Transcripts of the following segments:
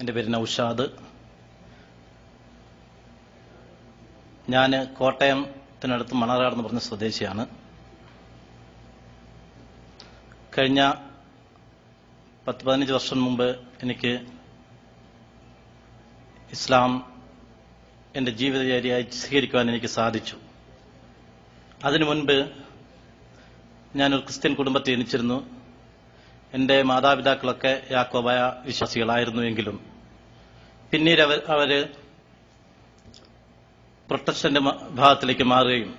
എൻ്റെ പേര് നൗഷാദ്. ഞാൻ കോട്ടയത്തിനടുത്ത് മണർകാട് എന്ന് പറഞ്ഞ സ്വദേശിയാണ്. കഴിഞ്ഞ 10-15 വർഷം മുമ്പ് എനിക്ക് ഇസ്ലാം എൻ്റെ ജീവിതചര്യയായി സ്വീകരിക്കുവാൻ എനിക്ക് സാധിച്ചു. അതിനു മുൻപ് ഞാനൊരു ക്രിസ്ത്യൻ കുടുംബത്തിൽ ജനിച്ചിരുന്നു. എൻ്റെ മാതാപിതാക്കളൊക്കെ യാക്കോബായ വിശ്വാസികളായിരുന്നുവെങ്കിലും പിന്നീട് അവര് പ്രൊട്ടസ്റ്റന്റ് വിഭാഗത്തിലേക്ക് മാറുകയും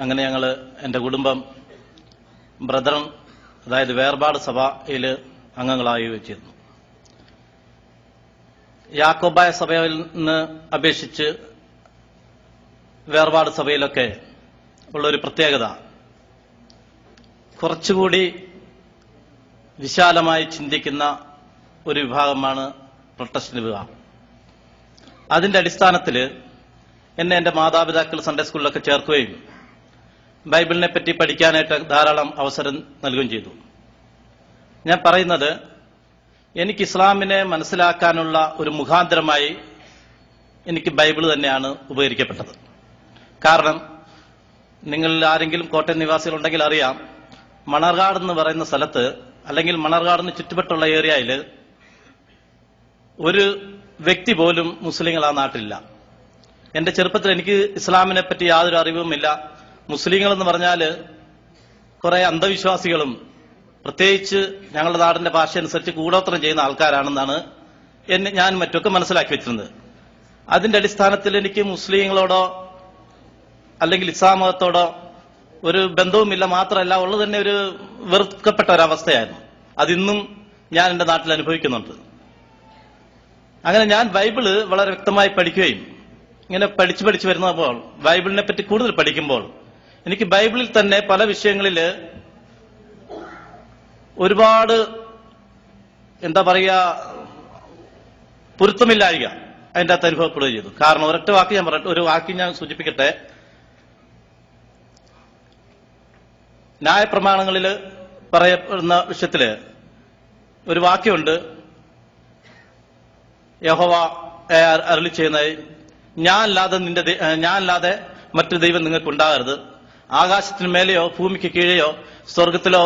അങ്ങനെ എൻ്റെ കുടുംബം ബ്രദറൻ, അതായത് വേർപാട് സഭയിൽ അംഗങ്ങളാവുകയും ചെയ്തു. യാക്കോബായ സഭയിൽ നിന്ന് അപേക്ഷിച്ച് വേർപാട് സഭയിലൊക്കെ ഉള്ളൊരു പ്രത്യേകത, കുറച്ചുകൂടി വിശാലമായി ചിന്തിക്കുന്ന ഒരു വിഭാഗമാണ് പ്രൊട്ടസ്റ്റന്റ് വിഭാഗം. അതിന്റെ അടിസ്ഥാനത്തിൽ എന്നെ എൻ്റെ മാതാപിതാക്കൾ സൺഡേ സ്കൂളിലൊക്കെ ചേർക്കുകയും ബൈബിളിനെ പറ്റി പഠിക്കാനായിട്ട് ധാരാളം അവസരം നൽകുകയും ചെയ്തു. ഞാൻ പറയുന്നത്, എനിക്ക് ഇസ്ലാമിനെ മനസ്സിലാക്കാനുള്ള ഒരു മുഖാന്തരമായി എനിക്ക് ബൈബിൾ തന്നെയാണ് ഉപകരിക്കപ്പെട്ടത്. കാരണം നിങ്ങൾ ആരെങ്കിലും കോട്ടയം നിവാസികളുണ്ടെങ്കിൽ അറിയാം, മണർകാട് എന്ന് പറയുന്ന സ്ഥലത്ത് അല്ലെങ്കിൽ മണർകാടിന് ചുറ്റുപറ്റുള്ള ഏരിയയിൽ ഒരു വ്യക്തി പോലും മുസ്ലിങ്ങൾ ആ നാട്ടിലില്ല. എന്റെ ചെറുപ്പത്തിൽ എനിക്ക് ഇസ്ലാമിനെ പറ്റി യാതൊരു അറിവുമില്ല. മുസ്ലിങ്ങൾ എന്ന് പറഞ്ഞാൽ കുറെ അന്ധവിശ്വാസികളും പ്രത്യേകിച്ച് ഞങ്ങളുടെ നാടിന്റെ ഭാഷ അനുസരിച്ച് കൂടോത്രം ചെയ്യുന്ന ആൾക്കാരാണെന്നാണ് ഞാൻ മറ്റൊക്കെ മനസ്സിലാക്കി വെച്ചിരുന്നത്. അതിന്റെ അടിസ്ഥാനത്തിൽ എനിക്ക് മുസ്ലിങ്ങളോടോ അല്ലെങ്കിൽ ഇസ്ലാം മതത്തോടോ ഒരു ബന്ധവുമില്ല. മാത്രമല്ല, ഉള്ളത് തന്നെ ഒരു വെറുക്കപ്പെട്ട ഒരവസ്ഥയായിരുന്നു. അതിന്നും ഞാൻ എന്റെ നാട്ടിൽ അനുഭവിക്കുന്നുണ്ട്. അങ്ങനെ ഞാൻ ബൈബിള് വളരെ വ്യക്തമായി പഠിക്കുകയും ഇങ്ങനെ പഠിച്ചു വരുന്നപ്പോൾ ബൈബിളിനെ പറ്റി കൂടുതൽ പഠിക്കുമ്പോൾ എനിക്ക് ബൈബിളിൽ തന്നെ പല വിഷയങ്ങളിൽ ഒരുപാട് എന്താ പറയുക പൊരുത്തമില്ലായിക അതിൻ്റെ അകത്ത് അനുഭവപ്പെടുകയും ചെയ്തു. കാരണം ഒരു വാക്ക് ഞാൻ സൂചിപ്പിക്കട്ടെ. ന്യായപ്രമാണങ്ങളിൽ പറയപ്പെടുന്ന വിഷയത്തില് ഒരു വാക്യമുണ്ട്, യഹോവ അരുളി ചെയ്യുന്നത്, ഞാനല്ലാതെ മറ്റൊരു ദൈവം നിങ്ങൾക്ക് ഉണ്ടാകരുത്. ആകാശത്തിന് മേലെയോ ഭൂമിക്ക് കീഴെയോ സ്വർഗത്തിലോ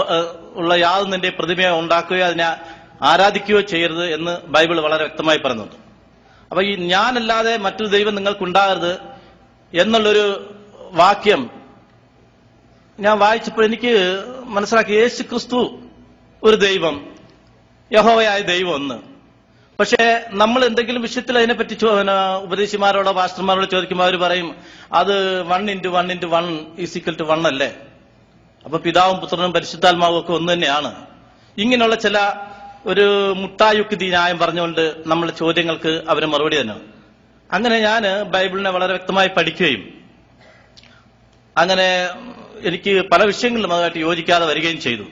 ഉള്ള യാതൊന്നും നിന്റെ പ്രതിമയോ ഉണ്ടാക്കുകയോ അതിനെ ആരാധിക്കുകയോ ചെയ്യരുത് എന്ന് ബൈബിൾ വളരെ വ്യക്തമായി പറയുന്നുണ്ട്. അപ്പൊ ഈ ഞാനല്ലാതെ മറ്റൊരു ദൈവം നിങ്ങൾക്കുണ്ടാകരുത് എന്നുള്ളൊരു വാക്യം ഞാൻ വായിച്ചപ്പോൾ എനിക്ക് മനസ്സിലാക്കി, യേശു ക്രിസ്തു ഒരു ദൈവം, യഹോവയായ ദൈവം ഒന്ന്. പക്ഷേ നമ്മൾ എന്തെങ്കിലും വിഷയത്തിൽ അതിനെപ്പറ്റി ഉപദേശിമാരോടോ പാസ്റ്റർമാരോടോ ചോദിക്കുമ്പോൾ അവർ പറയും, അത് 1:1 അല്ലേ, അപ്പൊ പിതാവും പുത്രനും പരിശുദ്ധാത്മാവും ഒക്കെ ഒന്ന് തന്നെയാണ്. ഇങ്ങനെയുള്ള ചില ഒരു മുട്ടായുക്തി ന്യായം പറഞ്ഞുകൊണ്ട് നമ്മളെ ചോദ്യങ്ങൾക്ക് അവർ മറുപടി തന്നെ. അങ്ങനെ ഞാൻ ബൈബിളിനെ വളരെ വ്യക്തമായി പഠിക്കുകയും അങ്ങനെ എനിക്ക് പല വിഷയങ്ങളിലും അതുമായിട്ട് യോജിക്കാതെ വരികയും ചെയ്തു.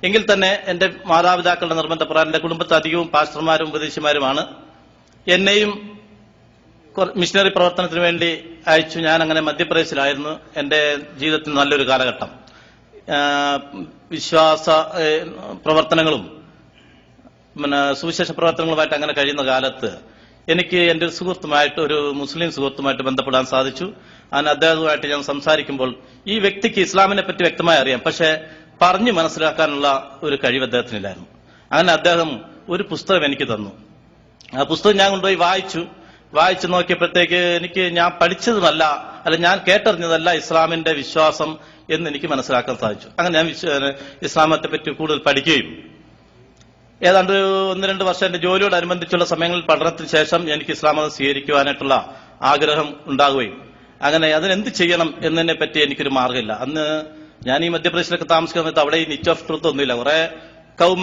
എങ്കിൽ തന്നെ എന്റെ മാതാപിതാക്കളുടെ നിർബന്ധപ്രകാരം എന്റെ കുടുംബത്തെ അധികവും പാസ്റ്റർമാരും ഉപദേശിമാരുമാണ്. എന്നെയും മിഷണറി പ്രവർത്തനത്തിന് വേണ്ടി അയച്ചു. ഞാൻ അങ്ങനെ മധ്യപ്രദേശിലായിരുന്നു എന്റെ ജീവിതത്തിൽ നല്ലൊരു കാലഘട്ടം. വിശ്വാസ പ്രവർത്തനങ്ങളും സുവിശേഷ പ്രവർത്തനങ്ങളുമായിട്ട് അങ്ങനെ കഴിയുന്ന കാലത്ത് എനിക്ക് എന്റെ ഒരു സുഹൃത്തുമായിട്ട്, ഒരു മുസ്ലിം സുഹൃത്തുമായിട്ട് ബന്ധപ്പെടാൻ സാധിച്ചു. അങ്ങനെ അദ്ദേഹവുമായിട്ട് ഞാൻ സംസാരിക്കുമ്പോൾ ഈ വ്യക്തിക്ക് ഇസ്ലാമിനെ പറ്റി വ്യക്തമായി അറിയാം, പക്ഷെ പറഞ്ഞു മനസ്സിലാക്കാനുള്ള ഒരു കഴിവ് അദ്ദേഹത്തിനില്ലായിരുന്നു. അങ്ങനെ അദ്ദേഹം ഒരു പുസ്തകം എനിക്ക് തന്നു. ആ പുസ്തകം ഞാൻ കൊണ്ടുപോയി വായിച്ചു നോക്കിയപ്പോഴത്തേക്ക് എനിക്ക് ഞാൻ പഠിച്ചതുമല്ല, ഞാൻ കേട്ടറിഞ്ഞതല്ല ഇസ്ലാമിന്റെ വിശ്വാസം എന്ന് എനിക്ക് മനസ്സിലാക്കാൻ സാധിച്ചു. അങ്ങനെ ഞാൻ ഇസ്ലാമത്തെ പറ്റി കൂടുതൽ പഠിക്കുകയും ഏതാണ്ട് 1-2 വർഷം എന്റെ ജോലിയോടനുബന്ധിച്ചുള്ള സമയങ്ങളിൽ പഠനത്തിന് ശേഷം എനിക്ക് ഇസ്ലാം മതം സ്വീകരിക്കുവാനായിട്ടുള്ള ആഗ്രഹം ഉണ്ടാവുകയും അങ്ങനെ അതിനെന്ത് ചെയ്യണം എന്നതിനെ പറ്റി എനിക്കൊരു മാർഗ്ഗമില്ല. അന്ന് ഞാൻ ഈ മധ്യപ്രദേശിലൊക്കെ താമസിക്കുന്ന സമയത്ത് അവിടെ ഈ നിച്ച് ഓഫ് ട്രൂത്ത് ഒന്നുമില്ല. കുറെ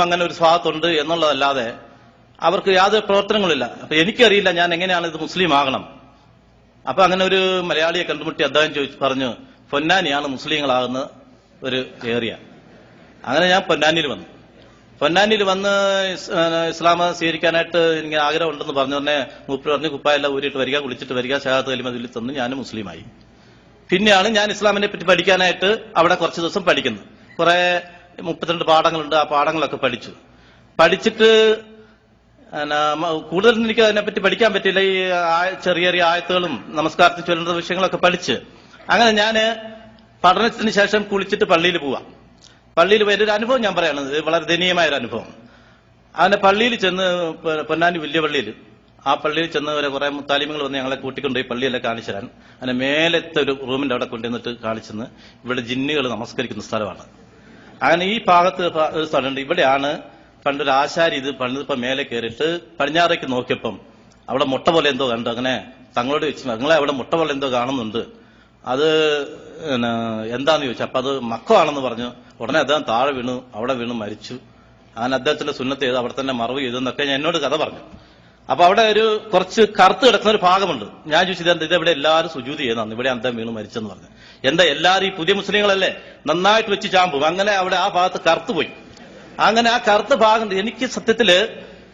അങ്ങനെ ഒരു ഭാഗത്തുണ്ട് എന്നുള്ളതല്ലാതെ അവർക്ക് യാതൊരു പ്രവർത്തനങ്ങളില്ല. അപ്പൊ എനിക്കറിയില്ല ഞാൻ എങ്ങനെയാണ് ഇത് മുസ്ലിം ആകണം. അപ്പൊ അങ്ങനെ ഒരു മലയാളിയെ കണ്ടുമുട്ടി അദ്ദേഹം പറഞ്ഞു, പൊന്നാനിയാണ് മുസ്ലിങ്ങളാകുന്ന ഒരു ഏരിയ. അങ്ങനെ ഞാൻ പൊന്നാനിയിൽ വന്ന് ഇസ്ലാം സ്വീകരിക്കാനായിട്ട് എനിക്ക് ആഗ്രഹം ഉണ്ടെന്ന് പറഞ്ഞ മൂപ്പര് പറഞ്ഞു, കുപ്പായെല്ലാം ഊരിയിട്ട് വരിക, കുളിച്ചിട്ട് വരിക, ഷഹാദത്ത് കലിമ ചൊല്ലി തന്നു. ഞാൻ മുസ്ലിമായി. പിന്നെയാണ് ഞാൻ ഇസ്ലാമിനെ പറ്റി പഠിക്കാനായിട്ട് അവിടെ കുറച്ച് ദിവസം പഠിക്കുന്നത്. കുറെ 32 പാഠങ്ങളുണ്ട്. ആ പാഠങ്ങളൊക്കെ പഠിച്ചിട്ട് കൂടുതൽ എനിക്ക് അതിനെപ്പറ്റി പഠിക്കാൻ പറ്റില്ല. ഈ ചെറിയ ചെറിയ ആയത്തുകളും നമസ്കാരത്തിൽ ചൊല്ലേണ്ട വിഷയങ്ങളൊക്കെ പഠിച്ച് അങ്ങനെ ഞാന് പഠനത്തിന് ശേഷം കുളിച്ചിട്ട് പള്ളിയിൽ പോവാം. പള്ളിയിൽ പോയ ഒരു അനുഭവം ഞാൻ പറയാണ്, വളരെ ദയനീയമായൊരു അനുഭവം. അങ്ങനെ പള്ളിയിൽ ചെന്ന്, പൊന്നാനി വലിയ പള്ളിയിൽ, ആ പള്ളിയിൽ ചെന്ന് കുറെ മുത്താലിമകൾ വന്ന് ഞങ്ങളെ കൂട്ടിക്കൊണ്ടുപോയി പള്ളിയെല്ലാം കാണിച്ചു തരാൻ. അങ്ങനെ മേലത്തെ ഒരു റൂമിന്റെ അവിടെ കൊണ്ടുവന്നിട്ട് കാണിച്ചെന്ന്, ഇവിടെ ജിന്നുകൾ നമസ്കരിക്കുന്ന സ്ഥലമാണ്. അങ്ങനെ ഈ ഭാഗത്ത് ഒരു സ്ഥലമുണ്ട്, ഇവിടെയാണ് പണ്ടൊരു ആശാരി ഇത് പണിതിപ്പോ മേലെ കയറിയിട്ട് പടിഞ്ഞാറേക്ക് നോക്കിയപ്പം അവിടെ മുട്ട പോലെ എന്തോ കണ്ടു. അങ്ങനെ തങ്ങളോട് ചോദിച്ചു, ഞങ്ങളെ അവിടെ മുട്ട പോലെ എന്തോ കാണുന്നുണ്ട്, അത് എന്താന്ന് ചോദിച്ചു. അപ്പൊ അത് മക്കമാണെന്ന് പറഞ്ഞു. ഉടനെ അദ്ദേഹം താഴെ വീണു, അവിടെ വീണു മരിച്ചു. അങ്ങനെ അദ്ദേഹത്തിന്റെ സുന്നത്ത് ചെയ്ത് അവിടെ തന്നെ മറവ് ചെയ്തെന്നൊക്കെ എന്നോട് കഥ പറഞ്ഞു. അപ്പൊ അവിടെ ഒരു കുറച്ച് കറുത്ത് കിടക്കുന്ന ഒരു ഭാഗമുണ്ട്. ഞാൻ ചോദിച്ചത് ഇതെവിടെ എല്ലാവരും സുജൂദ് ചെയ്യുന്നതാണ്, ഇവിടെ അദ്ദേഹം വീണു മരിച്ചെന്ന് പറഞ്ഞു. എന്താ എല്ലാവരും ഈ പുതിയ മുസ്ലിങ്ങളല്ലേ നന്നായിട്ട് വെച്ച് ചാമ്പും. അങ്ങനെ അവിടെ ആ ഭാഗത്ത് കറുത്ത് പോയി. അങ്ങനെ ആ കറുത്ത ഭാഗം എനിക്ക് സത്യത്തില്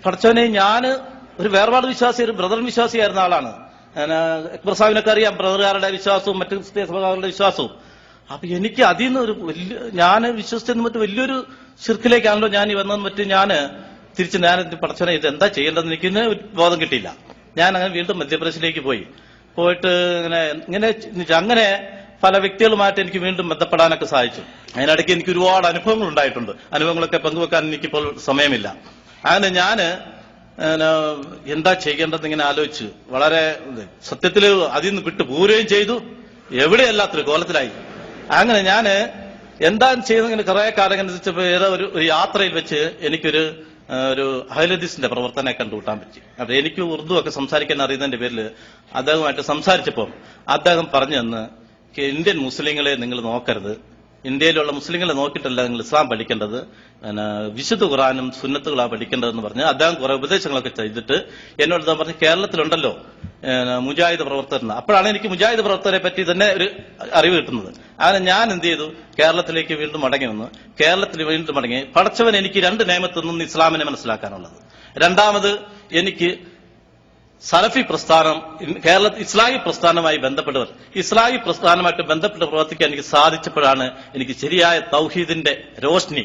പഠിച്ചവനെ, ഞാൻ ഒരു വേർപാട് വിശ്വാസി, ഒരു ബ്രദർ വിശ്വാസിയായിരുന്ന ആളാണ്. അക്ബർ സാഹിബിനൊക്കെ അറിയാം, ബ്രദറുകാരുടെ വിശ്വാസവും മറ്റു സഭകളുടെ വിശ്വാസവും. അപ്പൊ എനിക്ക് അതിൽ നിന്ന് ഒരു വലിയ, ഞാൻ വിശ്വസിച്ചെന്ന് മറ്റു വലിയൊരു ശിർക്കിലേക്കാണല്ലോ ഞാൻ വന്നെന്ന് മറ്റും ഞാൻ തിരിച്ച് ഞാൻ പഠിച്ചവനെ ഇത് എന്താ ചെയ്യേണ്ടതെന്ന് എനിക്ക് ബോധം കിട്ടിയില്ല. ഞാൻ അങ്ങനെ വീണ്ടും മധ്യപ്രദേശിലേക്ക് പോയിട്ട് അങ്ങനെ പല വ്യക്തികളുമായിട്ട് എനിക്ക് വീണ്ടും ബന്ധപ്പെടാനൊക്കെ സാധിച്ചു. അതിനിടയ്ക്ക് എനിക്ക് ഒരുപാട് അനുഭവങ്ങൾ ഉണ്ടായിട്ടുണ്ട്. അനുഭവങ്ങളൊക്കെ പങ്കുവെക്കാൻ എനിക്കിപ്പോൾ സമയമില്ല. അങ്ങനെ ഞാന് എന്താ ചെയ്യേണ്ടതെന്ന് ഇങ്ങനെ ആലോചിച്ച് വളരെ സത്യത്തിൽ അതിൽ നിന്ന് വിട്ടു പോരുകയും ചെയ്തു. എവിടെയല്ലാത്തൊരു കോലത്തിലായി. അങ്ങനെ ഞാന് എന്താ ചെയ്യുന്നത്, ഇങ്ങനെ കുറെ കാലം ഏതോ ഒരു യാത്രയിൽ വെച്ച് എനിക്കൊരു ഹൈലദീസിന്റെ പ്രവർത്തനം കണ്ടുകൂട്ടാൻ പറ്റി. അപ്പൊ എനിക്ക് ഉറുദു ഒക്കെ സംസാരിക്കാൻ അറിയുന്നതിന്റെ പേരിൽ അദ്ദേഹവുമായിട്ട് സംസാരിച്ചപ്പോൾ അദ്ദേഹം പറഞ്ഞു തന്ന്, ഇന്ത്യൻ മുസ്ലിങ്ങളെ നിങ്ങൾ നോക്കരുത്, ഇന്ത്യയിലുള്ള മുസ്ലിങ്ങളെ നോക്കിയിട്ടല്ല നിങ്ങൾ ഇസ്ലാം പഠിക്കേണ്ടത്, വിശുദ്ധ ഖുർആനും സുന്നത്തുകളാണ് പഠിക്കേണ്ടതെന്ന് പറഞ്ഞ് അദ്ദേഹം കുറെ ഉപദേശങ്ങളൊക്കെ ചെയ്തിട്ട് എന്നോട് അദ്ദേഹം പറഞ്ഞു, കേരളത്തിലുണ്ടല്ലോ മുജാഹിദ് പ്രവർത്തകർ. അപ്പോഴാണ് എനിക്ക് മുജാഹിദ് പ്രവർത്തകരെ പറ്റി തന്നെ ഒരു അറിവ് കിട്ടുന്നത്. അങ്ങനെ ഞാൻ എന്ത് ചെയ്തു, കേരളത്തിലേക്ക് വീണ്ടും മടങ്ങി വന്നു. കേരളത്തിൽ വീണ്ടും മടങ്ങി പടച്ചവൻ എനിക്ക് രണ്ട് നിയമത്തിൽ നിന്ന് ഇസ്ലാമിനെ മനസ്സിലാക്കാനുള്ളത്. രണ്ടാമത് എനിക്ക് സലഫി പ്രസ്ഥാനം, ഇസ്ലാഹി പ്രസ്ഥാനവുമായി ബന്ധപ്പെട്ടവർ, ഇസ്ലാഹി പ്രസ്ഥാനമായിട്ട് ബന്ധപ്പെട്ട് പ്രവർത്തിക്കാൻ എനിക്ക് സാധിച്ചപ്പോഴാണ് എനിക്ക് ശരിയായ തൗഹീദിന്റെ രോഷ്നി,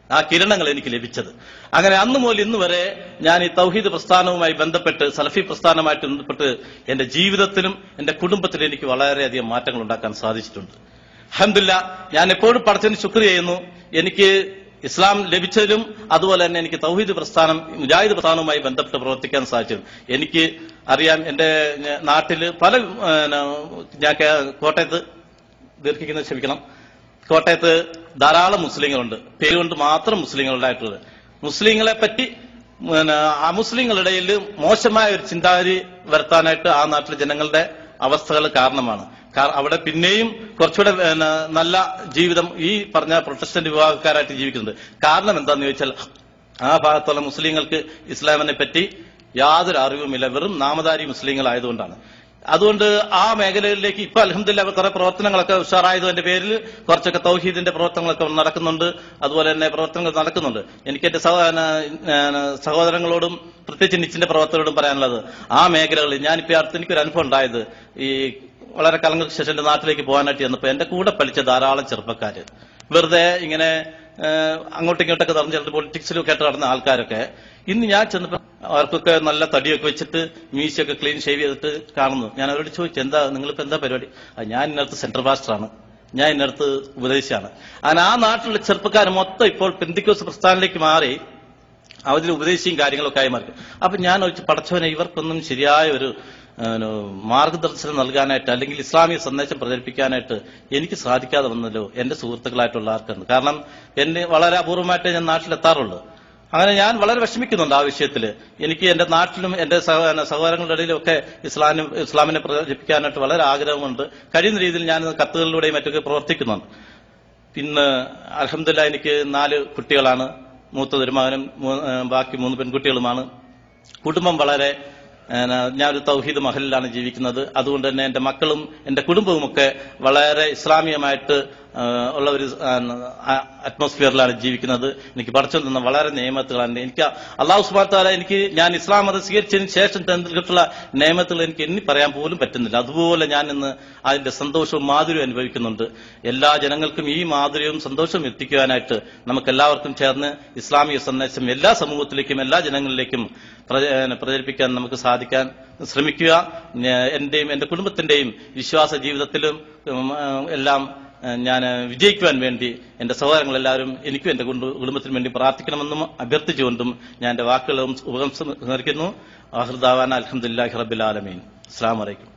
ആ കിരണങ്ങൾ എനിക്ക് ലഭിച്ചത്. അങ്ങനെ അന്ന് മുതൽ ഇന്ന് വരെ ഞാൻ ഈ തൗഹീദ് പ്രസ്ഥാനവുമായി ബന്ധപ്പെട്ട്, സലഫി പ്രസ്ഥാനമായിട്ട് ബന്ധപ്പെട്ട് എന്റെ ജീവിതത്തിലും എന്റെ കുടുംബത്തിലും എനിക്ക് വളരെയധികം മാറ്റങ്ങൾ ഉണ്ടാക്കാൻ സാധിച്ചിട്ടുണ്ട്. അൽഹംദുലില്ലാഹ്, ഞാൻ എപ്പോഴും പടച്ചവന് ശുക്ർ ചെയ്യുന്നു. എനിക്ക് ഇസ്ലാം ലഭിച്ചതിലും അതുപോലെ തന്നെ എനിക്ക് തൗഹീദ് പ്രസ്ഥാനം, മുജാഹിദ് പ്രസ്ഥാനവുമായി ബന്ധപ്പെട്ട് പ്രവർത്തിക്കാൻ സാധിച്ചു. എനിക്ക് അറിയാം, എന്റെ നാട്ടില് പല, ഞാൻ കോട്ടയത്ത് ദീർഘിക്കുന്നത് ക്ഷമിക്കണം, കോട്ടയത്ത് ധാരാളം മുസ്ലിങ്ങളുണ്ട്. പേരുകൊണ്ട് മാത്രം മുസ്ലിങ്ങളുണ്ടായിട്ടുള്ളത്. മുസ്ലിങ്ങളെ പറ്റി അമുസ്ലിങ്ങളുടെ ഇടയിൽ മോശമായ ഒരു ചിന്താഗതി വരുത്താനായിട്ട് ആ നാട്ടിലെ ജനങ്ങളുടെ അവസ്ഥകൾ കാരണമാണ്. അവിടെ പിന്നെയും കുറച്ചുകൂടെ നല്ല ജീവിതം ഈ പറഞ്ഞ പ്രൊട്ടസ്റ്റന്റ് വിഭാഗക്കാരായിട്ട് ജീവിക്കുന്നുണ്ട്. കാരണം എന്താന്ന് ചോദിച്ചാൽ, ആ ഭാഗത്തുള്ള മുസ്ലിങ്ങൾക്ക് ഇസ്ലാമിനെ പറ്റി യാതൊരു അറിവുമില്ല, വെറും നാമധാരി മുസ്ലിങ്ങളായതുകൊണ്ടാണ്. അതുകൊണ്ട് ആ മേഖലകളിലേക്ക് ഇപ്പൊ അൽഹംദുലില്ലാഹ് കുറെ പ്രവർത്തനങ്ങളൊക്കെ ഉഷാറായതിന്റെ പേരിൽ കുറച്ചൊക്കെ തൗഹീദിന്റെ പ്രവർത്തനങ്ങളൊക്കെ നടക്കുന്നുണ്ട്. അതുപോലെ തന്നെ പ്രവർത്തനങ്ങൾ നടക്കുന്നുണ്ട്. എനിക്ക് എന്റെ സഹോദരങ്ങളോടും പ്രത്യേകിച്ച് നിച്ചിന്റെ പ്രവർത്തകരോടും പറയാനുള്ളത്, ആ മേഖലകളിൽ ഞാനിപ്പോ അടുത്ത് എനിക്കൊരു അനുഭവം ഉണ്ടായത്, ഈ വളരെ കാലങ്ങൾക്ക് ശേഷം എന്റെ നാട്ടിലേക്ക് പോകാനായിട്ട് ചെന്നപ്പോ എന്റെ കൂടെ പഠിച്ച ധാരാളം ചെറുപ്പക്കാര് വെറുതെ ഇങ്ങനെ അങ്ങോട്ടും ഇങ്ങോട്ടൊക്കെ നടന്ന് ചിലർ പൊളിറ്റിക്സിലൊക്കെ ആയിട്ട് നടന്ന ആൾക്കാരൊക്കെ ഇന്ന് ഞാൻ ചെന്നപ്പോ അവർക്കൊക്കെ നല്ല തടിയൊക്കെ വെച്ചിട്ട് മീശയൊക്കെ ക്ലീൻ ഷേവ് ചെയ്തിട്ട് കാണുന്നു. ഞാൻ അവരോട് ചോദിച്ചു, എന്താ നിങ്ങളിപ്പോ എന്താ പരിപാടി? ഞാൻ ഇന്നടുത്ത് സെൻട്രൽ പാസ്റ്ററാണ്, ഞാൻ ഇന്നടുത്ത് ഉപദേശിച്ചാണ്. അങ്ങനെ ആ നാട്ടിലുള്ള ചെറുപ്പക്കാർ മൊത്തം ഇപ്പോൾ പെന്തിക്കോസ് പ്രസ്ഥാനത്തിലേക്ക് മാറി അവരിൽ ഉപദേശിയും കാര്യങ്ങളൊക്കെ ആയി മാറി. അപ്പൊ ഞാൻ ചോദിച്ചു, പടച്ചവനെ, ഇവർക്കൊന്നും ശരിയായ ഒരു മാർഗദർശനം നൽകാനായിട്ട് അല്ലെങ്കിൽ ഇസ്ലാമിക സന്ദേശം പ്രചരിപ്പിക്കാനായിട്ട് എനിക്ക് സാധിക്കാതെ വന്നല്ലോ എന്റെ സുഹൃത്തുക്കളായിട്ടുള്ള ആർക്കുണ്ട്. കാരണം എന്നെ വളരെ അപൂർവമായിട്ടേ ഞാൻ നാട്ടിലെത്താറുള്ളൂ. അങ്ങനെ ഞാൻ വളരെ വിഷമിക്കുന്നുണ്ട് ആ വിഷയത്തില്. എനിക്ക് എന്റെ നാട്ടിലും എന്റെ സഹോദരങ്ങളുടെ ഇടയിലും ഒക്കെ ഇസ്ലാമിനെ പ്രചരിപ്പിക്കാനായിട്ട് വളരെ ആഗ്രഹമുണ്ട്. കഴിയുന്ന രീതിയിൽ ഞാൻ കത്തുകളിലൂടെയും മറ്റൊക്കെ പ്രവർത്തിക്കുന്നുണ്ട്. പിന്നെ അൽഹംദുലില്ലാഹ് എനിക്ക് 4 കുട്ടികളാണ്. മൂത്തതൊരു മകനും ബാക്കി 3 പെൺകുട്ടികളുമാണ്. കുടുംബം വളരെ, ഞാനൊരു തൗഹീദ് മഹലിലാണ് ജീവിക്കുന്നത്. അതുകൊണ്ട് തന്നെ എന്റെ മക്കളും എന്റെ കുടുംബവുമൊക്കെ വളരെ ഇസ്ലാമികമായിട്ട് ഉള്ള ഒരു അറ്റ്മോസ്ഫിയറിലാണ് ജീവിക്കുന്നത്. എനിക്ക് പഠിച്ചു തന്ന വളരെ നിയമത്തുകളാണ്. എനിക്ക് അള്ളാഹു സുബ്ഹാനഹു വ തആല ഞാൻ ഇസ്ലാം മതം സ്വീകരിച്ചതിന് ശേഷം തന്നിട്ടുള്ള നിയമത്തുകൾ എനിക്ക് എണ്ണി പറയാൻ പോലും പറ്റുന്നില്ല. അതുപോലെ ഞാൻ ഇന്ന് അതിന്റെ സന്തോഷവും മാധുര്യവും അനുഭവിക്കുന്നുണ്ട്. എല്ലാ ജനങ്ങൾക്കും ഈ മാധുര്യവും സന്തോഷവും എത്തിക്കുവാനായിട്ട് നമുക്ക് എല്ലാവർക്കും ചേർന്ന് ഇസ്ലാമിക സന്ദേശം എല്ലാ സമൂഹത്തിലേക്കും എല്ലാ ജനങ്ങളിലേക്കും പ്രചരിപ്പിക്കാൻ നമുക്ക് സാധിക്കാൻ ശ്രമിക്കുക. എന്റെയും എന്റെ കുടുംബത്തിന്റെയും വിശ്വാസ ജീവിതത്തിലും എല്ലാം ഞാൻ വിജയിക്കുവാൻ വേണ്ടി എന്റെ സഹോദരങ്ങളെല്ലാവരും എനിക്കും എന്റെ കുടുംബത്തിനും വേണ്ടി പ്രാർത്ഥിക്കണമെന്നും അഭ്യർത്ഥിച്ചുകൊണ്ടും ഞാൻ എന്റെ വാക്കുകളും ഉപസംഹരിക്കുന്നു. ആഖിറു ദഅ്വാനാ അൽഹംദുലില്ലാഹി റബ്ബിൽ ആലമീൻ. അസ്സലാമു അലൈക്കും.